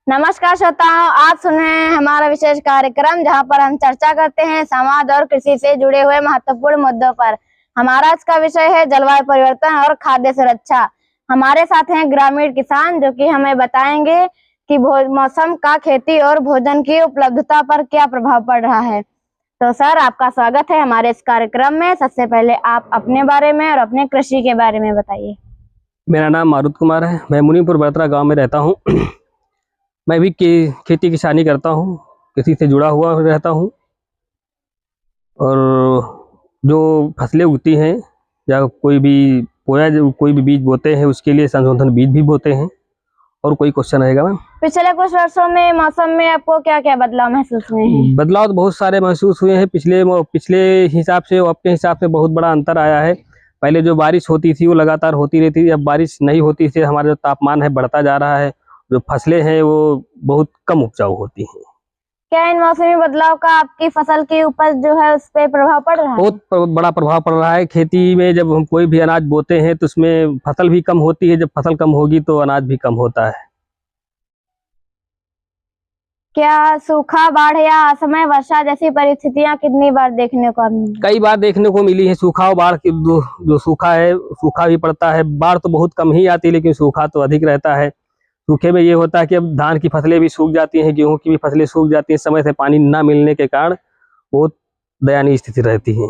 नमस्कार श्रोताओं, आप सुन रहे हैं हमारा विशेष कार्यक्रम जहां पर हम चर्चा करते हैं समाज और कृषि से जुड़े हुए महत्वपूर्ण मुद्दों पर। हमारा आज का विषय है जलवायु परिवर्तन और खाद्य सुरक्षा। हमारे साथ हैं ग्रामीण किसान जो कि हमें बताएंगे कि मौसम का खेती और भोजन की उपलब्धता पर क्या प्रभाव पड़ रहा है। तो सर, आपका स्वागत है हमारे इस कार्यक्रम में। सबसे पहले आप अपने बारे में और अपने कृषि के बारे में बताइए। मेरा नाम मारुत कुमार है। मैं मुनीपुर बड़तरा गांव में रहता हूं। मैं भी खेती किसानी करता हूं, कृषि से जुड़ा हुआ रहता हूं। और जो फसलें उगती हैं या कोई भी बीज बोते हैं उसके लिए संशोधन बीज भी बोते हैं। और कोई क्वेश्चन रहेगा मैम? पिछले कुछ वर्षों में मौसम में आपको क्या क्या बदलाव महसूस हुए हैं? बदलाव तो बहुत सारे महसूस हुए हैं। पिछले हिसाब से और अपने हिसाब से बहुत बड़ा अंतर आया है। पहले जो बारिश होती थी वो लगातार होती रहती थी, अब बारिश नहीं होती से हमारा जो तापमान है बढ़ता जा रहा है। जो फसलें हैं वो बहुत कम उपजाऊ होती हैं। क्या इन मौसमी बदलाव का आपकी फसल की उपज जो है उस पर प्रभाव पड़ रहा है? बहुत बड़ा प्रभाव पड़ रहा है। खेती में जब हम कोई भी अनाज बोते हैं तो उसमें फसल भी कम होती है। जब फसल कम होगी तो अनाज भी कम होता है। क्या सूखा, बाढ़ या असमय वर्षा जैसी परिस्थितियां कितनी बार देखने को मिली? कई बार देखने को मिली है। सूखा और बाढ़ की जो सूखा है, सूखा भी पड़ता है। बाढ़ तो बहुत कम ही आती है लेकिन सूखा तो अधिक रहता है। सूखे में ये होता है कि अब धान की फसलें भी सूख जाती हैं, गेहूं की भी फसलें सूख जाती हैं। समय से पानी न मिलने के कारण बहुत दयनीय स्थिति रहती है।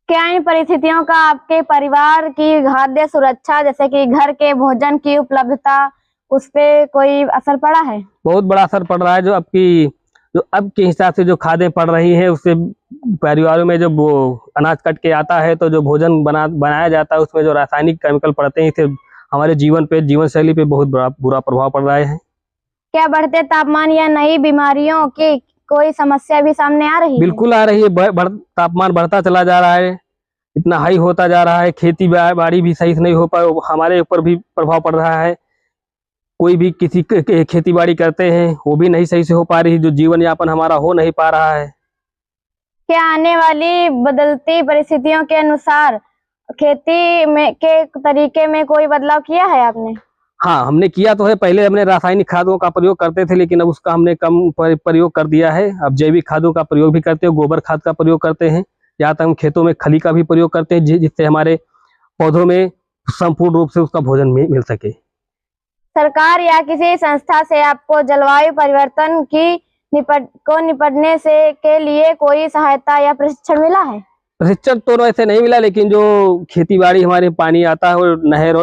क्या इन परिस्थितियों का आपके परिवार की खाद्य सुरक्षा जैसे कि घर के भोजन की उपलब्धता उस पे कोई असर पड़ा है? बहुत बड़ा असर पड़ रहा है। जो अब के हिसाब से जो खादें पड़ रही हैं उससे परिवारों में जब वो अनाज कट के आता है तो जो भोजन बनाया जाता है उसमें जो रासायनिक केमिकल पड़ते हैं इससे हमारे जीवन शैली पे बहुत बुरा प्रभाव पड़ रहा है। क्या बढ़ते तापमान या नई बीमारियों की कोई समस्या भी सामने आ रही है? बिल्कुल आ रही है। तापमान बढ़ता चला जा रहा है, इतना हाई होता जा रहा है। खेती बाड़ी भी सही से नहीं हो पा, हमारे ऊपर भी प्रभाव पड़ रहा है। कोई भी किसी खेती बाड़ी करते हैं वो भी नहीं सही से हो पा रही। जो जीवन यापन हमारा हो नहीं पा रहा है। क्या आने वाली बदलती परिस्थितियों के अनुसार खेती में के तरीके में कोई बदलाव किया है आपने? हाँ, हमने किया तो है। पहले हमने रासायनिक खादों का प्रयोग करते थे लेकिन अब उसका हमने कम प्रयोग कर दिया है। अब जैविक खादों का प्रयोग भी करते हैं, गोबर खाद का प्रयोग करते हैं। या तक हम खेतों में खली का भी प्रयोग करते हैं जिससे हमारे पौधों में संपूर्ण रूप से उसका भोजन मिल सके। सरकार या किसी संस्था से आपको जलवायु परिवर्तन की निपटने के लिए कोई सहायता या प्रशिक्षण मिला है? प्रशिक्षण तो वैसे नहीं मिला लेकिन जो खेती बाड़ी हमारे पानी आता है वो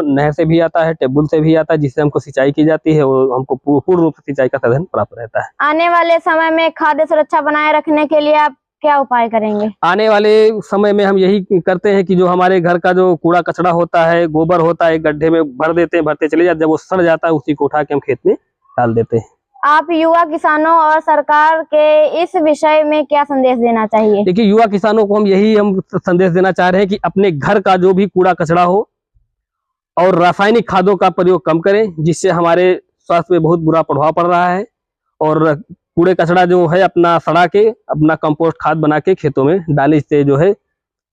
नहर से भी आता है, टेबुल से भी आता है जिससे हमको सिंचाई की जाती है। वो हमको पूर्ण रूप से सिंचाई का साधन प्राप्त रहता है। आने वाले समय में खाद्य सुरक्षा बनाए रखने के लिए आप क्या उपाय करेंगे? आने वाले समय में हम यही करते हैं कि जो हमारे घर का जो कूड़ा कचरा होता है, गोबर होता है, गड्ढे में भर देते हैं, भरते चले जाते। जब वो सड़ जाता है उसी को उठा के हम खेत में डाल देते हैं। आप युवा किसानों और सरकार के इस विषय में क्या संदेश देना चाहिए? देखिए, युवा किसानों को हम संदेश देना चाह रहे हैं कि अपने घर का जो भी कूड़ा कचरा हो और रासायनिक खादों का प्रयोग कम करें जिससे हमारे स्वास्थ्य पे बहुत बुरा प्रभाव पड़ रहा है। और कूड़े कचरा जो है अपना सड़ा के अपना कंपोस्ट खाद बना के खेतों में डाले। इससे जो है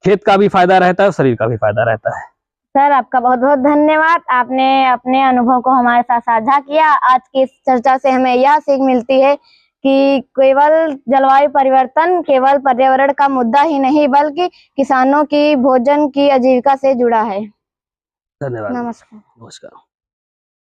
खेत का भी फायदा रहता है और शरीर का भी फायदा रहता है। सर, आपका बहुत बहुत धन्यवाद। आपने अपने अनुभव को हमारे साथ साझा किया। आज की इस चर्चा से हमें यह सीख मिलती है कि केवल जलवायु परिवर्तन केवल पर्यावरण का मुद्दा ही नहीं बल्कि किसानों की भोजन की आजीविका से जुड़ा है। धन्यवाद। नमस्कार। नमस्कार।